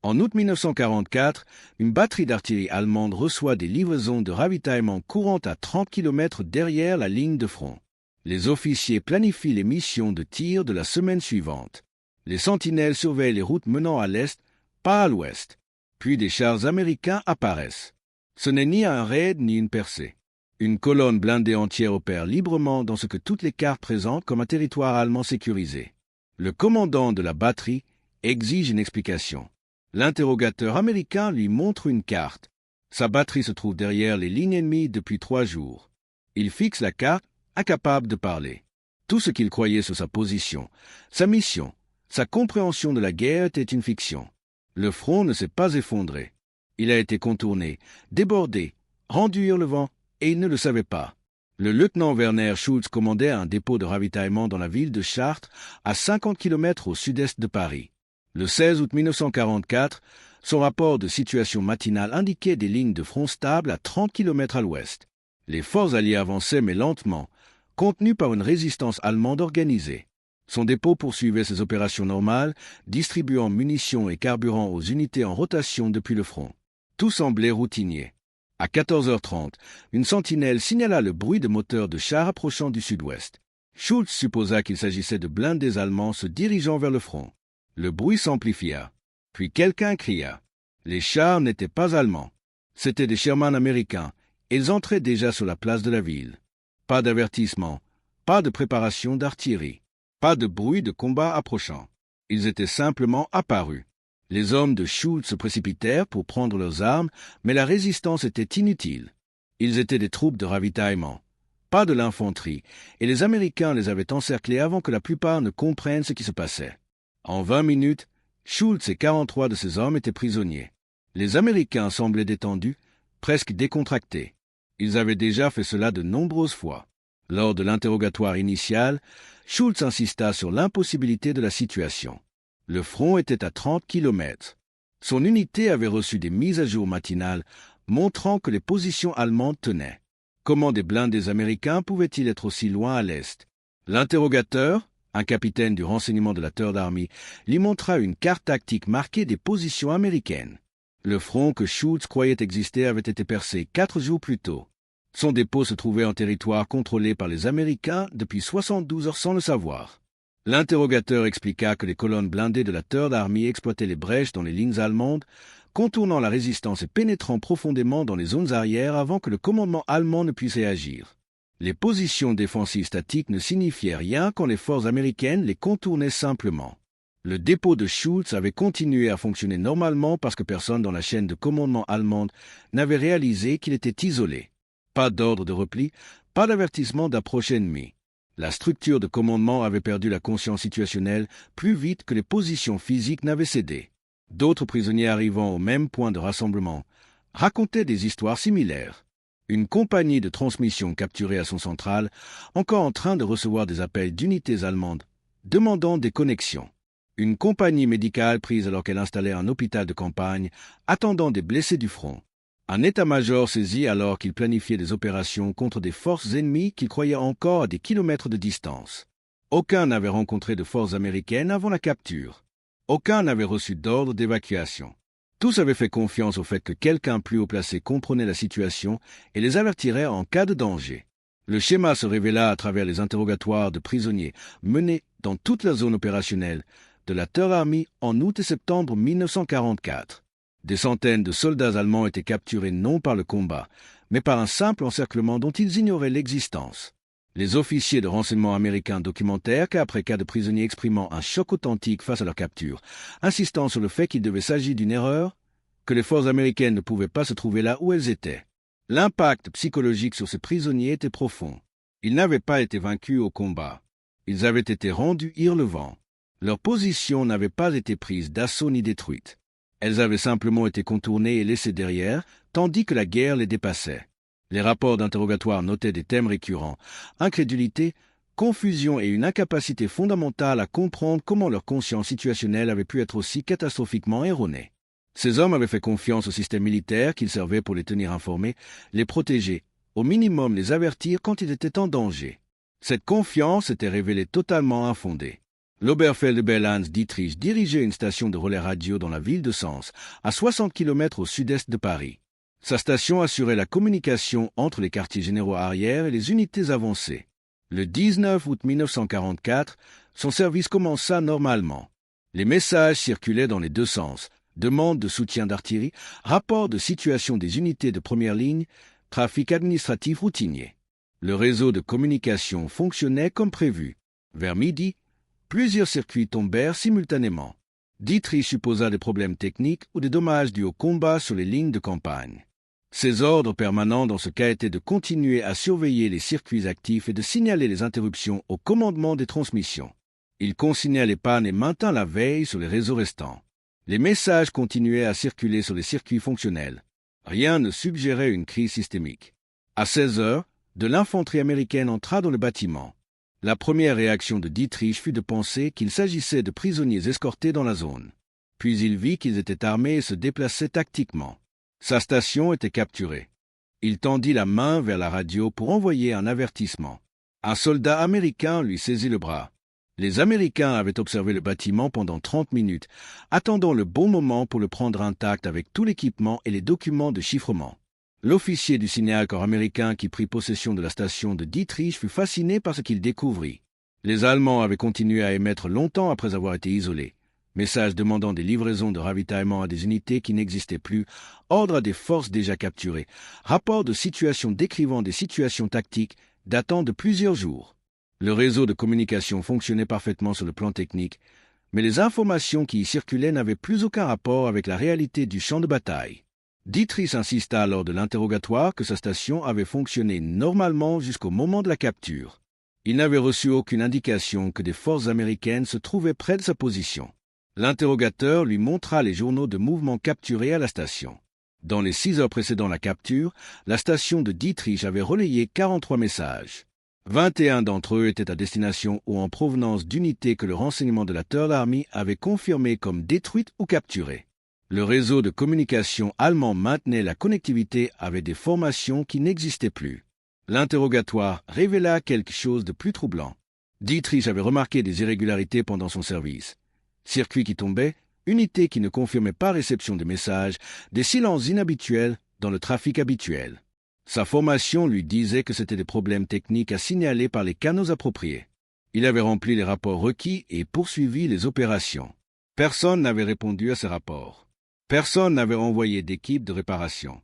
En août 1944, une batterie d'artillerie allemande reçoit des livraisons de ravitaillement courant à 30 km derrière la ligne de front. Les officiers planifient les missions de tir de la semaine suivante. Les sentinelles surveillent les routes menant à l'est, pas à l'ouest. Puis des chars américains apparaissent. Ce n'est ni un raid ni une percée. Une colonne blindée entière opère librement dans ce que toutes les cartes présentent comme un territoire allemand sécurisé. Le commandant de la batterie exige une explication. L'interrogateur américain lui montre une carte. Sa batterie se trouve derrière les lignes ennemies depuis 3 jours. Il fixe la carte, incapable de parler. Tout ce qu'il croyait sur sa position, sa mission, sa compréhension de la guerre était une fiction. Le front ne s'est pas effondré. Il a été contourné, débordé, rendu hurlevent, et il ne le savait pas. Le lieutenant Werner Schulz commandait un dépôt de ravitaillement dans la ville de Chartres, à 50 km au sud-est de Paris. Le 16 août 1944, son rapport de situation matinale indiquait des lignes de front stables à 30 km à l'ouest. Les forces alliées avançaient mais lentement, contenues par une résistance allemande organisée. Son dépôt poursuivait ses opérations normales, distribuant munitions et carburant aux unités en rotation depuis le front. Tout semblait routinier. À 14h30, une sentinelle signala le bruit de moteurs de chars approchant du sud-ouest. Schulz supposa qu'il s'agissait de blindés allemands se dirigeant vers le front. Le bruit s'amplifia. Puis quelqu'un cria. Les chars n'étaient pas allemands. C'étaient des Sherman américains. Ils entraient déjà sur la place de la ville. Pas d'avertissement, pas de préparation d'artillerie, pas de bruit de combat approchant. Ils étaient simplement apparus. Les hommes de Schulz se précipitèrent pour prendre leurs armes, mais la résistance était inutile. Ils étaient des troupes de ravitaillement, pas de l'infanterie, et les Américains les avaient encerclés avant que la plupart ne comprennent ce qui se passait. En 20 minutes, Schulz et 43 de ses hommes étaient prisonniers. Les Américains semblaient détendus, presque décontractés. Ils avaient déjà fait cela de nombreuses fois. Lors de l'interrogatoire initial, Schulz insista sur l'impossibilité de la situation. Le front était à 30 km. Son unité avait reçu des mises à jour matinales montrant que les positions allemandes tenaient. Comment des blindés américains pouvaient-ils être aussi loin à l'est? L'interrogateur, un capitaine du renseignement de la Third Army, lui montra une carte tactique marquée des positions américaines. Le front que Schulz croyait exister avait été percé 4 jours plus tôt. Son dépôt se trouvait en territoire contrôlé par les Américains depuis 72 heures sans le savoir. L'interrogateur expliqua que les colonnes blindées de la Third Army exploitaient les brèches dans les lignes allemandes, contournant la résistance et pénétrant profondément dans les zones arrières avant que le commandement allemand ne puisse réagir. Les positions défensives statiques ne signifiaient rien quand les forces américaines les contournaient simplement. Le dépôt de Schulz avait continué à fonctionner normalement parce que personne dans la chaîne de commandement allemande n'avait réalisé qu'il était isolé. Pas d'ordre de repli, pas d'avertissement d'approche ennemie. La structure de commandement avait perdu la conscience situationnelle plus vite que les positions physiques n'avaient cédé. D'autres prisonniers arrivant au même point de rassemblement racontaient des histoires similaires. Une compagnie de transmission capturée à son central, encore en train de recevoir des appels d'unités allemandes, demandant des connexions. Une compagnie médicale prise alors qu'elle installait un hôpital de campagne, attendant des blessés du front. Un état-major saisi alors qu'il planifiait des opérations contre des forces ennemies qu'il croyait encore à des kilomètres de distance. Aucun n'avait rencontré de forces américaines avant la capture. Aucun n'avait reçu d'ordre d'évacuation. Tous avaient fait confiance au fait que quelqu'un plus haut placé comprenait la situation et les avertirait en cas de danger. Le schéma se révéla à travers les interrogatoires de prisonniers menés dans toute la zone opérationnelle de la Third Army en août et septembre 1944. Des centaines de soldats allemands étaient capturés non par le combat, mais par un simple encerclement dont ils ignoraient l'existence. Les officiers de renseignement américains documentèrent qu'après cas de prisonniers exprimant un choc authentique face à leur capture, insistant sur le fait qu'il devait s'agir d'une erreur, que les forces américaines ne pouvaient pas se trouver là où elles étaient. L'impact psychologique sur ces prisonniers était profond. Ils n'avaient pas été vaincus au combat. Ils avaient été rendus hurlevents. Leur position n'avait pas été prise d'assaut ni détruite. Elles avaient simplement été contournées et laissées derrière, tandis que la guerre les dépassait. Les rapports d'interrogatoire notaient des thèmes récurrents, incrédulité, confusion et une incapacité fondamentale à comprendre comment leur conscience situationnelle avait pu être aussi catastrophiquement erronée. Ces hommes avaient fait confiance au système militaire qu'ils servaient pour les tenir informés, les protéger, au minimum les avertir quand ils étaient en danger. Cette confiance s'était révélée totalement infondée. L'Oberfeldwebel Hans Dietrich dirigeait une station de relais radio dans la ville de Sens, à 60 km au sud-est de Paris. Sa station assurait la communication entre les quartiers généraux arrière et les unités avancées. Le 19 août 1944, son service commença normalement. Les messages circulaient dans les deux sens. Demande de soutien d'artillerie, rapport de situation des unités de première ligne, trafic administratif routinier. Le réseau de communication fonctionnait comme prévu. Vers midi, plusieurs circuits tombèrent simultanément. Dietrich supposa des problèmes techniques ou des dommages dus au combat sur les lignes de campagne. Ses ordres permanents dans ce cas étaient de continuer à surveiller les circuits actifs et de signaler les interruptions au commandement des transmissions. Il consignait les pannes et maintint la veille sur les réseaux restants. Les messages continuaient à circuler sur les circuits fonctionnels. Rien ne suggérait une crise systémique. À 16 heures, de l'infanterie américaine entra dans le bâtiment. La première réaction de Dietrich fut de penser qu'il s'agissait de prisonniers escortés dans la zone. Puis il vit qu'ils étaient armés et se déplaçaient tactiquement. Sa station était capturée. Il tendit la main vers la radio pour envoyer un avertissement. Un soldat américain lui saisit le bras. Les Américains avaient observé le bâtiment pendant 30 minutes, attendant le bon moment pour le prendre intact avec tout l'équipement et les documents de chiffrement. L'officier du Signalkorps américain qui prit possession de la station de Dietrich fut fasciné par ce qu'il découvrit. Les Allemands avaient continué à émettre longtemps après avoir été isolés. Messages demandant des livraisons de ravitaillement à des unités qui n'existaient plus, ordres à des forces déjà capturées, rapports de situation décrivant des situations tactiques datant de plusieurs jours. Le réseau de communication fonctionnait parfaitement sur le plan technique, mais les informations qui y circulaient n'avaient plus aucun rapport avec la réalité du champ de bataille. Dietrich insista lors de l'interrogatoire que sa station avait fonctionné normalement jusqu'au moment de la capture. Il n'avait reçu aucune indication que des forces américaines se trouvaient près de sa position. L'interrogateur lui montra les journaux de mouvement capturés à la station. Dans les 6 heures précédant la capture, la station de Dietrich avait relayé 43 messages. 21 d'entre eux étaient à destination ou en provenance d'unités que le renseignement de la Third Army avait confirmées comme détruites ou capturées. Le réseau de communication allemand maintenait la connectivité avec des formations qui n'existaient plus. L'interrogatoire révéla quelque chose de plus troublant. Dietrich avait remarqué des irrégularités pendant son service. Circuits qui tombaient, unités qui ne confirmaient pas réception de messages, des silences inhabituels dans le trafic habituel. Sa formation lui disait que c'était des problèmes techniques à signaler par les canaux appropriés. Il avait rempli les rapports requis et poursuivi les opérations. Personne n'avait répondu à ces rapports. Personne n'avait envoyé d'équipe de réparation.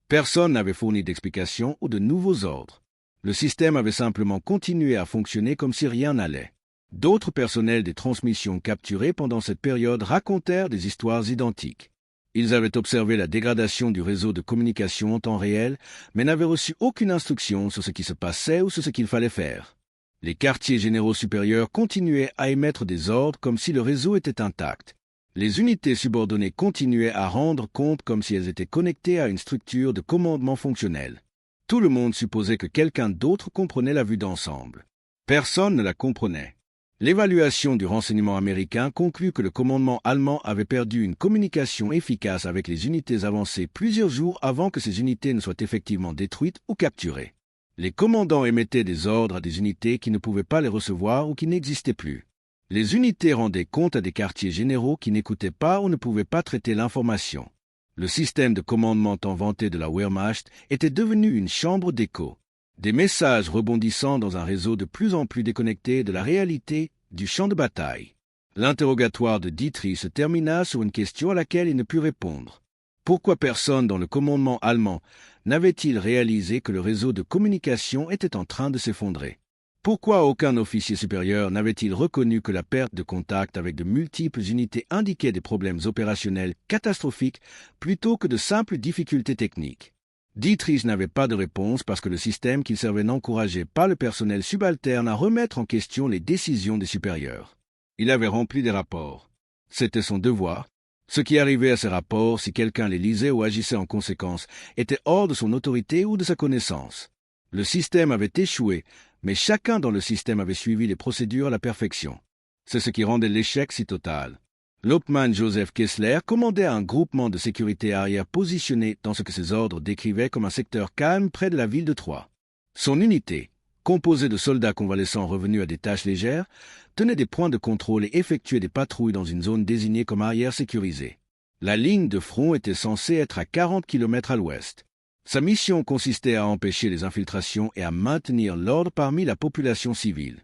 Personne n'avait fourni d'explications ou de nouveaux ordres. Le système avait simplement continué à fonctionner comme si rien n'allait. D'autres personnels des transmissions capturés pendant cette période racontèrent des histoires identiques. Ils avaient observé la dégradation du réseau de communication en temps réel, mais n'avaient reçu aucune instruction sur ce qui se passait ou sur ce qu'il fallait faire. Les quartiers généraux supérieurs continuaient à émettre des ordres comme si le réseau était intact. Les unités subordonnées continuaient à rendre compte comme si elles étaient connectées à une structure de commandement fonctionnelle. Tout le monde supposait que quelqu'un d'autre comprenait la vue d'ensemble. Personne ne la comprenait. L'évaluation du renseignement américain conclut que le commandement allemand avait perdu une communication efficace avec les unités avancées plusieurs jours avant que ces unités ne soient effectivement détruites ou capturées. Les commandants émettaient des ordres à des unités qui ne pouvaient pas les recevoir ou qui n'existaient plus. Les unités rendaient compte à des quartiers généraux qui n'écoutaient pas ou ne pouvaient pas traiter l'information. Le système de commandement tant vanté de la Wehrmacht était devenu une chambre d'écho. Des messages rebondissant dans un réseau de plus en plus déconnecté de la réalité du champ de bataille. L'interrogatoire de Dietrich se termina sur une question à laquelle il ne put répondre. Pourquoi personne dans le commandement allemand n'avait-il réalisé que le réseau de communication était en train de s'effondrer? Pourquoi aucun officier supérieur n'avait-il reconnu que la perte de contact avec de multiples unités indiquait des problèmes opérationnels catastrophiques plutôt que de simples difficultés techniques? Dietrich n'avait pas de réponse parce que le système qu'il servait n'encourageait pas le personnel subalterne à remettre en question les décisions des supérieurs. Il avait rempli des rapports. C'était son devoir. Ce qui arrivait à ces rapports, si quelqu'un les lisait ou agissait en conséquence, était hors de son autorité ou de sa connaissance. Le système avait échoué, mais chacun dans le système avait suivi les procédures à la perfection. C'est ce qui rendait l'échec si total. L'Hauptmann Joseph Kessler commandait un groupement de sécurité arrière positionné dans ce que ses ordres décrivaient comme un secteur calme près de la ville de Troyes. Son unité, composé de soldats convalescents revenus à des tâches légères, tenait des points de contrôle et effectuait des patrouilles dans une zone désignée comme arrière sécurisée. La ligne de front était censée être à 40 km à l'ouest. Sa mission consistait à empêcher les infiltrations et à maintenir l'ordre parmi la population civile.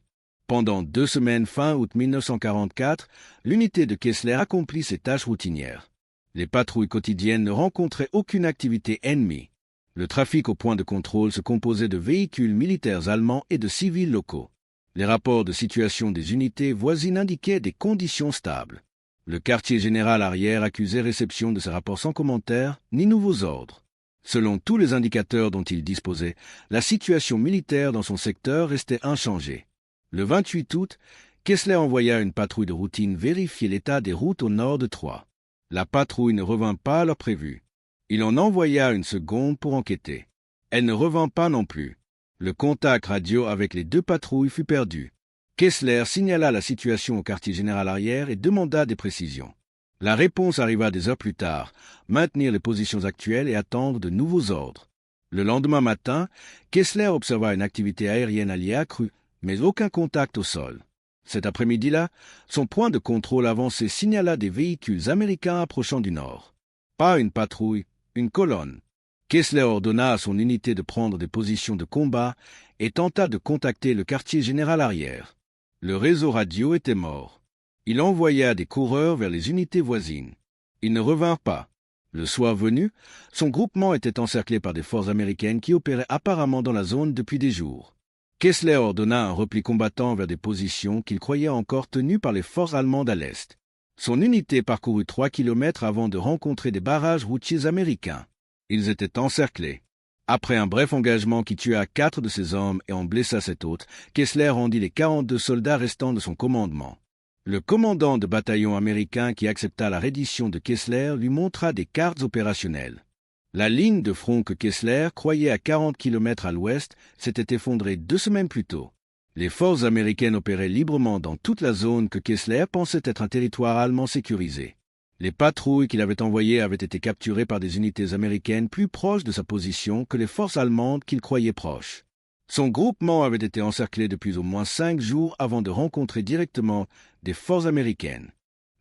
Pendant 2 semaines fin août 1944, l'unité de Kessler accomplit ses tâches routinières. Les patrouilles quotidiennes ne rencontraient aucune activité ennemie. Le trafic au point de contrôle se composait de véhicules militaires allemands et de civils locaux. Les rapports de situation des unités voisines indiquaient des conditions stables. Le quartier général arrière accusait réception de ces rapports sans commentaire ni nouveaux ordres. Selon tous les indicateurs dont il disposait, la situation militaire dans son secteur restait inchangée. Le 28 août, Kessler envoya une patrouille de routine vérifier l'état des routes au nord de Troyes. La patrouille ne revint pas à l'heure prévue. Il en envoya une seconde pour enquêter. Elle ne revint pas non plus. Le contact radio avec les 2 patrouilles fut perdu. Kessler signala la situation au quartier général arrière et demanda des précisions. La réponse arriva des heures plus tard, maintenir les positions actuelles et attendre de nouveaux ordres. Le lendemain matin, Kessler observa une activité aérienne alliée accrue, mais aucun contact au sol. Cet après-midi-là, son point de contrôle avancé signala des véhicules américains approchant du nord. Pas une patrouille, une colonne. Kessler ordonna à son unité de prendre des positions de combat et tenta de contacter le quartier général arrière. Le réseau radio était mort. Il envoya des coureurs vers les unités voisines. Ils ne revinrent pas. Le soir venu, son groupement était encerclé par des forces américaines qui opéraient apparemment dans la zone depuis des jours. Kessler ordonna un repli combattant vers des positions qu'il croyait encore tenues par les forces allemandes à l'est. Son unité parcourut 3 kilomètres avant de rencontrer des barrages routiers américains. Ils étaient encerclés. Après un bref engagement qui tua 4 de ses hommes et en blessa 7 autres, Kessler rendit les 42 soldats restants de son commandement. Le commandant de bataillon américain qui accepta la reddition de Kessler lui montra des cartes opérationnelles. La ligne de front que Kessler croyait à 40 km à l'ouest s'était effondrée 2 semaines plus tôt. Les forces américaines opéraient librement dans toute la zone que Kessler pensait être un territoire allemand sécurisé. Les patrouilles qu'il avait envoyées avaient été capturées par des unités américaines plus proches de sa position que les forces allemandes qu'il croyait proches. Son groupement avait été encerclé depuis au moins 5 jours avant de rencontrer directement des forces américaines.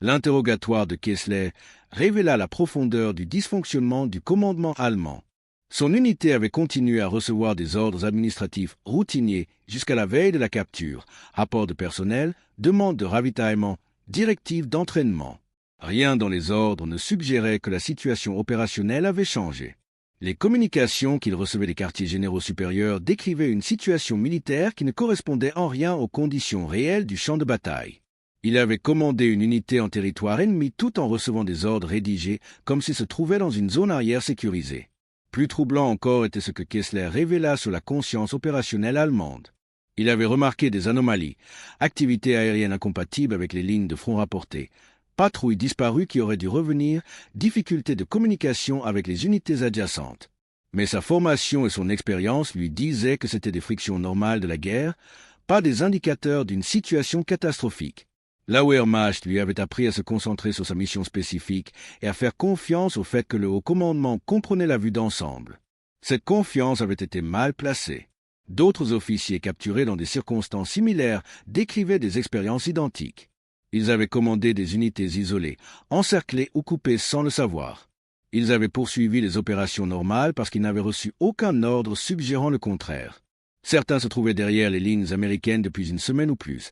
L'interrogatoire de Kessler révéla la profondeur du dysfonctionnement du commandement allemand. Son unité avait continué à recevoir des ordres administratifs routiniers jusqu'à la veille de la capture, rapports de personnel, demandes de ravitaillement, directives d'entraînement. Rien dans les ordres ne suggérait que la situation opérationnelle avait changé. Les communications qu'il recevait des quartiers généraux supérieurs décrivaient une situation militaire qui ne correspondait en rien aux conditions réelles du champ de bataille. Il avait commandé une unité en territoire ennemi tout en recevant des ordres rédigés comme s'il se trouvait dans une zone arrière sécurisée. Plus troublant encore était ce que Kessler révéla sur la conscience opérationnelle allemande. Il avait remarqué des anomalies, activités aériennes incompatibles avec les lignes de front rapportées, patrouilles disparues qui auraient dû revenir, difficultés de communication avec les unités adjacentes. Mais sa formation et son expérience lui disaient que c'était des frictions normales de la guerre, pas des indicateurs d'une situation catastrophique. La Wehrmacht lui avait appris à se concentrer sur sa mission spécifique et à faire confiance au fait que le haut commandement comprenait la vue d'ensemble. Cette confiance avait été mal placée. D'autres officiers capturés dans des circonstances similaires décrivaient des expériences identiques. Ils avaient commandé des unités isolées, encerclées ou coupées sans le savoir. Ils avaient poursuivi les opérations normales parce qu'ils n'avaient reçu aucun ordre suggérant le contraire. Certains se trouvaient derrière les lignes américaines depuis une semaine ou plus,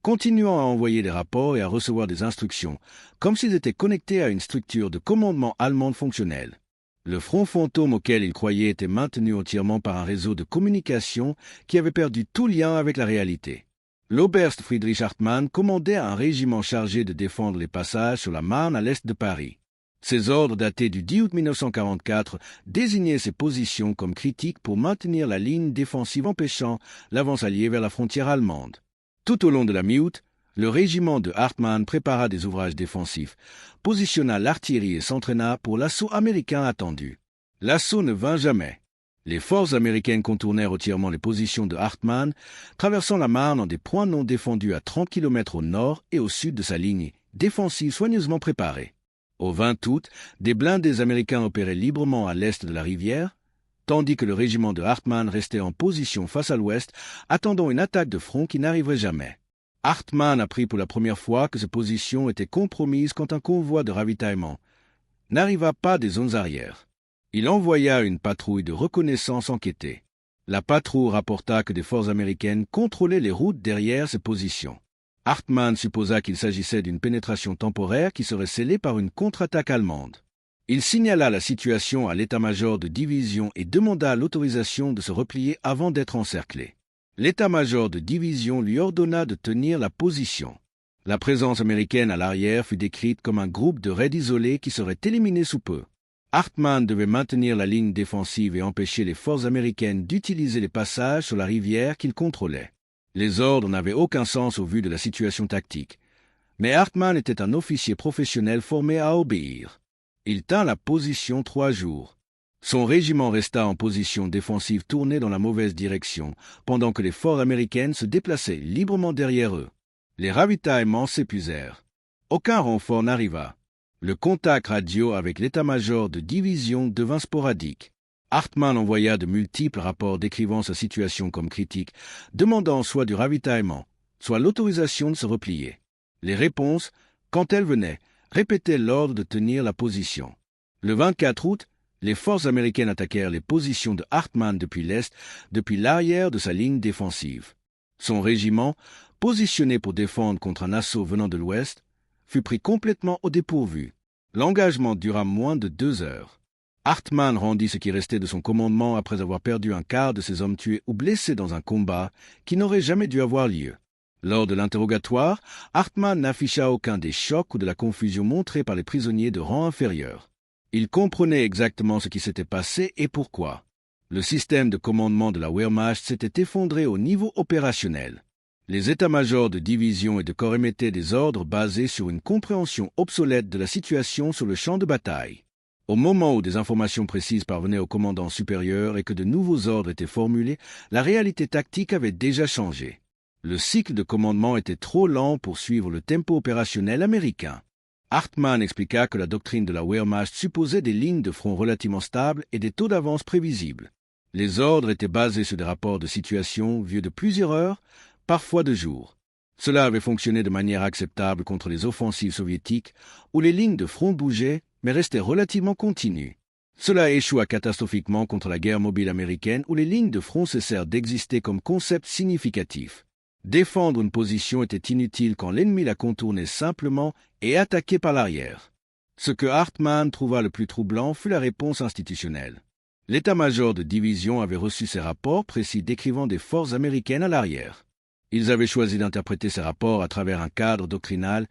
continuant à envoyer des rapports et à recevoir des instructions, comme s'ils étaient connectés à une structure de commandement allemande fonctionnelle. Le front fantôme auquel ils croyaient était maintenu entièrement par un réseau de communication qui avait perdu tout lien avec la réalité. L'Oberst Friedrich Hartmann commandait un régiment chargé de défendre les passages sur la Marne à l'est de Paris. Ses ordres datés du 10 août 1944 désignaient ses positions comme critiques pour maintenir la ligne défensive empêchant l'avance alliée vers la frontière allemande. Tout au long de la mi-août, le régiment de Hartmann prépara des ouvrages défensifs, positionna l'artillerie et s'entraîna pour l'assaut américain attendu. L'assaut ne vint jamais. Les forces américaines contournèrent entièrement les positions de Hartmann, traversant la Marne en des points non défendus à 30 km au nord et au sud de sa ligne défensive soigneusement préparée. Au 20 août, des blindés américains opéraient librement à l'est de la rivière. tandis que le régiment de Hartmann restait en position face à l'ouest, attendant une attaque de front qui n'arriverait jamais. Hartmann apprit pour la première fois que sa position était compromise quand un convoi de ravitaillement n'arriva pas des zones arrières. Il envoya une patrouille de reconnaissance enquêter. La patrouille rapporta que des forces américaines contrôlaient les routes derrière ces positions. Hartmann supposa qu'il s'agissait d'une pénétration temporaire qui serait scellée par une contre-attaque allemande. Il signala la situation à l'état-major de division et demanda l'autorisation de se replier avant d'être encerclé. L'état-major de division lui ordonna de tenir la position. La présence américaine à l'arrière fut décrite comme un groupe de raids isolés qui serait éliminé sous peu. Hartmann devait maintenir la ligne défensive et empêcher les forces américaines d'utiliser les passages sur la rivière qu'il contrôlait. Les ordres n'avaient aucun sens au vu de la situation tactique. Mais Hartmann était un officier professionnel formé à obéir. Il tint la position 3 jours. Son régiment resta en position défensive tournée dans la mauvaise direction, pendant que les forces américaines se déplaçaient librement derrière eux. Les ravitaillements s'épuisèrent. Aucun renfort n'arriva. Le contact radio avec l'état-major de division devint sporadique. Hartmann envoya de multiples rapports décrivant sa situation comme critique, demandant soit du ravitaillement, soit l'autorisation de se replier. Les réponses, quand elles venaient, répétaient l'ordre de tenir la position. Le 24 août, les forces américaines attaquèrent les positions de Hartmann depuis l'est, depuis l'arrière de sa ligne défensive. Son régiment, positionné pour défendre contre un assaut venant de l'ouest, fut pris complètement au dépourvu. L'engagement dura moins de 2 heures. Hartmann rendit ce qui restait de son commandement après avoir perdu un quart de ses hommes tués ou blessés dans un combat qui n'aurait jamais dû avoir lieu. Lors de l'interrogatoire, Hartmann n'afficha aucun des chocs ou de la confusion montrés par les prisonniers de rang inférieur. Il comprenait exactement ce qui s'était passé et pourquoi. Le système de commandement de la Wehrmacht s'était effondré au niveau opérationnel. Les états-majors de division et de corps émettaient des ordres basés sur une compréhension obsolète de la situation sur le champ de bataille. Au moment où des informations précises parvenaient au commandant supérieur et que de nouveaux ordres étaient formulés, la réalité tactique avait déjà changé. Le cycle de commandement était trop lent pour suivre le tempo opérationnel américain. Hartmann expliqua que la doctrine de la Wehrmacht supposait des lignes de front relativement stables et des taux d'avance prévisibles. Les ordres étaient basés sur des rapports de situation vieux de plusieurs heures, parfois de jours. Cela avait fonctionné de manière acceptable contre les offensives soviétiques, où les lignes de front bougeaient, mais restaient relativement continues. Cela échoua catastrophiquement contre la guerre mobile américaine, où les lignes de front cessèrent d'exister comme concept significatif. Défendre une position était inutile quand l'ennemi la contournait simplement et attaquait par l'arrière. Ce que Hartmann trouva le plus troublant fut la réponse institutionnelle. L'état-major de division avait reçu ces rapports précis décrivant des forces américaines à l'arrière. Ils avaient choisi d'interpréter ces rapports à travers un cadre doctrinal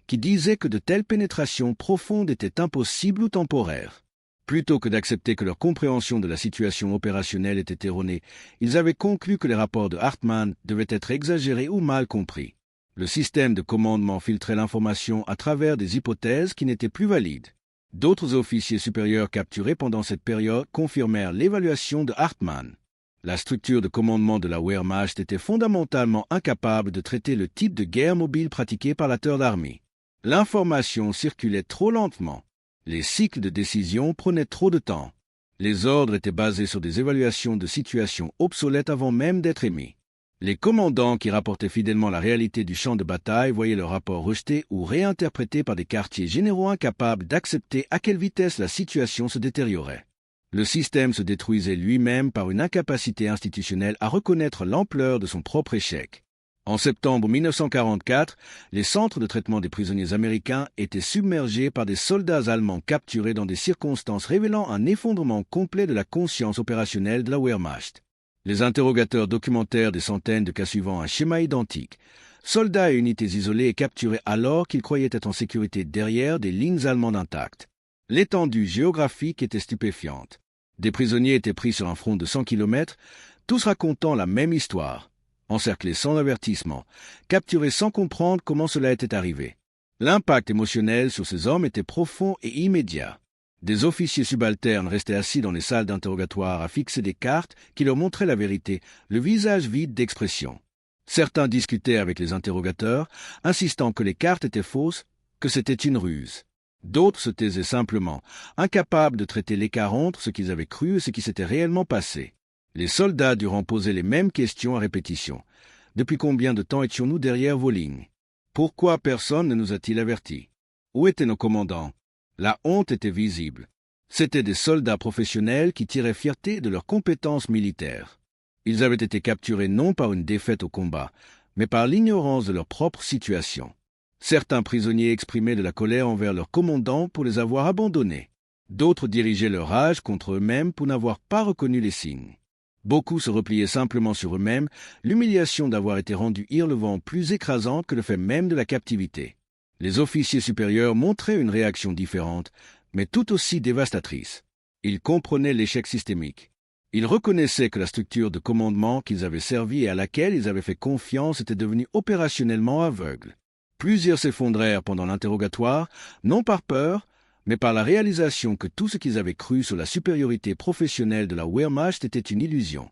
qui disait que de telles pénétrations profondes étaient impossibles ou temporaires. Plutôt que d'accepter que leur compréhension de la situation opérationnelle était erronée, ils avaient conclu que les rapports de Hartmann devaient être exagérés ou mal compris. Le système de commandement filtrait l'information à travers des hypothèses qui n'étaient plus valides. D'autres officiers supérieurs capturés pendant cette période confirmèrent l'évaluation de Hartmann. La structure de commandement de la Wehrmacht était fondamentalement incapable de traiter le type de guerre mobile pratiqué par la Third Army. L'information circulait trop lentement. Les cycles de décision prenaient trop de temps. Les ordres étaient basés sur des évaluations de situations obsolètes avant même d'être émis. Les commandants qui rapportaient fidèlement la réalité du champ de bataille voyaient leurs rapports rejetés ou réinterprétés par des quartiers généraux incapables d'accepter à quelle vitesse la situation se détériorait. Le système se détruisait lui-même par une incapacité institutionnelle à reconnaître l'ampleur de son propre échec. En septembre 1944, les centres de traitement des prisonniers américains étaient submergés par des soldats allemands capturés dans des circonstances révélant un effondrement complet de la conscience opérationnelle de la Wehrmacht. Les interrogateurs documentèrent des centaines de cas suivant un schéma identique. Soldats et unités isolés et capturés alors qu'ils croyaient être en sécurité derrière des lignes allemandes intactes. L'étendue géographique était stupéfiante. Des prisonniers étaient pris sur un front de 100 km, tous racontant la même histoire. Encerclés sans avertissement, capturés sans comprendre comment cela était arrivé. L'impact émotionnel sur ces hommes était profond et immédiat. Des officiers subalternes restaient assis dans les salles d'interrogatoire à fixer des cartes qui leur montraient la vérité, le visage vide d'expression. Certains discutaient avec les interrogateurs, insistant que les cartes étaient fausses, que c'était une ruse. D'autres se taisaient simplement, incapables de traiter l'écart entre ce qu'ils avaient cru et ce qui s'était réellement passé. Les soldats durent poser les mêmes questions à répétition. Depuis combien de temps étions-nous derrière vos lignes? Pourquoi personne ne nous a-t-il avertis? Où étaient nos commandants? La honte était visible. C'étaient des soldats professionnels qui tiraient fierté de leurs compétences militaires. Ils avaient été capturés non par une défaite au combat, mais par l'ignorance de leur propre situation. Certains prisonniers exprimaient de la colère envers leurs commandants pour les avoir abandonnés. D'autres dirigeaient leur rage contre eux-mêmes pour n'avoir pas reconnu les signes. Beaucoup se repliaient simplement sur eux-mêmes, l'humiliation d'avoir été rendus irrelevants plus écrasante que le fait même de la captivité. Les officiers supérieurs montraient une réaction différente, mais tout aussi dévastatrice. Ils comprenaient l'échec systémique. Ils reconnaissaient que la structure de commandement qu'ils avaient servi et à laquelle ils avaient fait confiance était devenue opérationnellement aveugle. Plusieurs s'effondrèrent pendant l'interrogatoire, non par peur, mais par la réalisation que tout ce qu'ils avaient cru sur la supériorité professionnelle de la Wehrmacht était une illusion.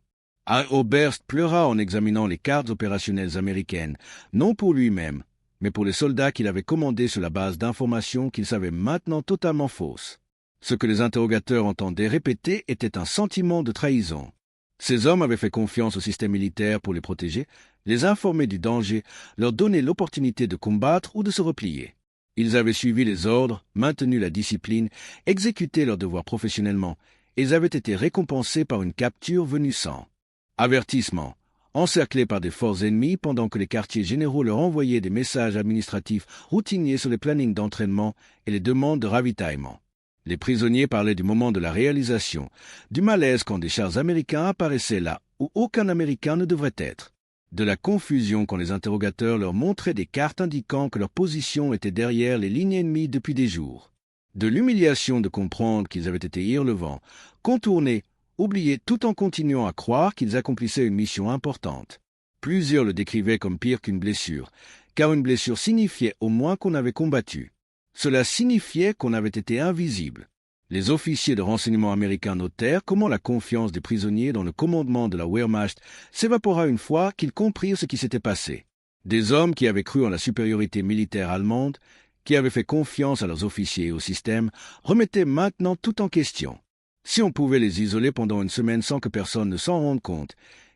Oberst pleura en examinant les cartes opérationnelles américaines, non pour lui-même, mais pour les soldats qu'il avait commandés sur la base d'informations qu'il savait maintenant totalement fausses. Ce que les interrogateurs entendaient répéter était un sentiment de trahison. Ces hommes avaient fait confiance au système militaire pour les protéger, les informer du danger, leur donner l'opportunité de combattre ou de se replier. Ils avaient suivi les ordres, maintenu la discipline, exécuté leurs devoirs professionnellement, et ils avaient été récompensés par une capture venue sans avertissement. Encerclés par des forces ennemies pendant que les quartiers généraux leur envoyaient des messages administratifs routiniers sur les plannings d'entraînement et les demandes de ravitaillement. Les prisonniers parlaient du moment de la réalisation, du malaise quand des chars américains apparaissaient là où aucun Américain ne devrait être, de la confusion quand les interrogateurs leur montraient des cartes indiquant que leur position était derrière les lignes ennemies depuis des jours, de l'humiliation de comprendre qu'ils avaient été irrelevants, contournés, oubliés tout en continuant à croire qu'ils accomplissaient une mission importante. Plusieurs le décrivaient comme pire qu'une blessure, car une blessure signifiait au moins qu'on avait combattu. Cela signifiait qu'on avait été invisible. Les officiers de renseignement américains notèrent comment la confiance des prisonniers dans le commandement de la Wehrmacht s'évapora une fois qu'ils comprirent ce qui s'était passé. Des hommes qui avaient cru en la supériorité militaire allemande, qui avaient fait confiance à leurs officiers et au système, remettaient maintenant tout en question. Si on pouvait les isoler pendant une semaine sans que personne ne s'en rende compte,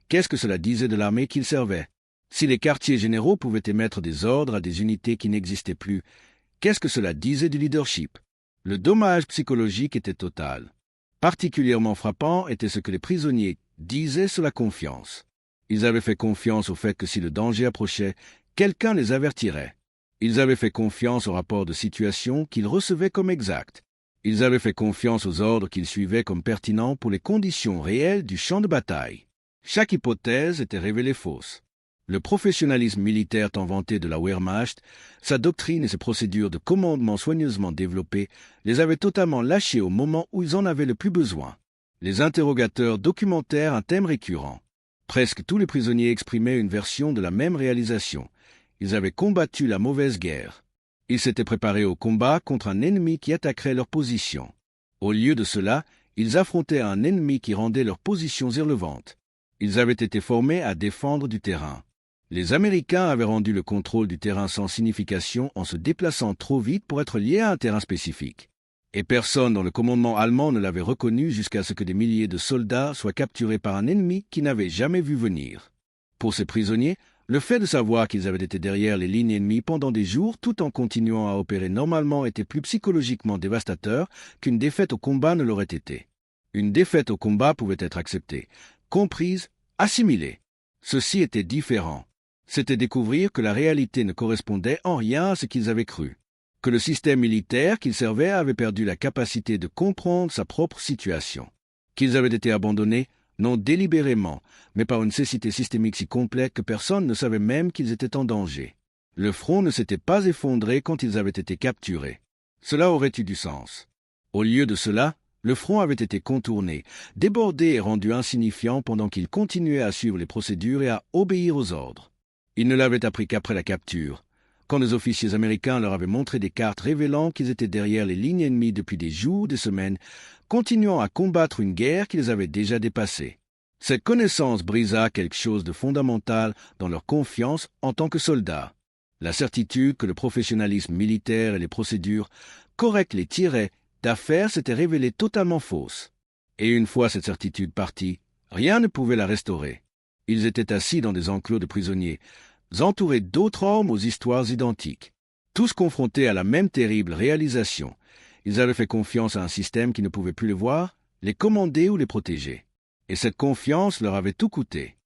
qu'est-ce que cela disait de l'armée qu'ils servaient? Si les quartiers généraux pouvaient émettre des ordres à des unités qui n'existaient plus, qu'est-ce que cela disait du leadership? Le dommage psychologique était total. Particulièrement frappant était ce que les prisonniers disaient sur la confiance. Ils avaient fait confiance au fait que si le danger approchait, quelqu'un les avertirait. Ils avaient fait confiance au rapport de situation qu'ils recevaient comme exact. Ils avaient fait confiance aux ordres qu'ils suivaient comme pertinents pour les conditions réelles du champ de bataille. Chaque hypothèse était révélée fausse. Le professionnalisme militaire tant vanté de la Wehrmacht, sa doctrine et ses procédures de commandement soigneusement développées, les avaient totalement lâchés au moment où ils en avaient le plus besoin. Les interrogateurs documentèrent un thème récurrent. Presque tous les prisonniers exprimaient une version de la même réalisation. Ils avaient combattu la mauvaise guerre. Ils s'étaient préparés au combat contre un ennemi qui attaquerait leur position. Au lieu de cela, ils affrontaient un ennemi qui rendait leurs positions irrelevantes. Ils avaient été formés à défendre du terrain. Les Américains avaient rendu le contrôle du terrain sans signification en se déplaçant trop vite pour être liés à un terrain spécifique. Et personne dans le commandement allemand ne l'avait reconnu jusqu'à ce que des milliers de soldats soient capturés par un ennemi qu'ils n'avaient jamais vu venir. Pour ces prisonniers, le fait de savoir qu'ils avaient été derrière les lignes ennemies pendant des jours tout en continuant à opérer normalement était plus psychologiquement dévastateur qu'une défaite au combat ne l'aurait été. Une défaite au combat pouvait être acceptée, comprise, assimilée. Ceci était différent. C'était découvrir que la réalité ne correspondait en rien à ce qu'ils avaient cru, que le système militaire qu'ils servaient avait perdu la capacité de comprendre sa propre situation, qu'ils avaient été abandonnés, non délibérément, mais par une cécité systémique si complète que personne ne savait même qu'ils étaient en danger. Le front ne s'était pas effondré quand ils avaient été capturés. Cela aurait eu du sens. Au lieu de cela, le front avait été contourné, débordé et rendu insignifiant pendant qu'ils continuaient à suivre les procédures et à obéir aux ordres. Ils ne l'avaient appris qu'après la capture, quand les officiers américains leur avaient montré des cartes révélant qu'ils étaient derrière les lignes ennemies depuis des jours, des semaines, continuant à combattre une guerre qu'ils avaient déjà dépassée. Cette connaissance brisa quelque chose de fondamental dans leur confiance en tant que soldats. La certitude que le professionnalisme militaire et les procédures Correct les tirait d'affaires s'était révélée totalement fausse. Et une fois cette certitude partie, rien ne pouvait la restaurer. Ils étaient assis dans des enclos de prisonniers, entourés d'autres hommes aux histoires identiques, tous confrontés à la même terrible réalisation. Ils avaient fait confiance à un système qui ne pouvait plus les voir, les commander ou les protéger. Et cette confiance leur avait tout coûté.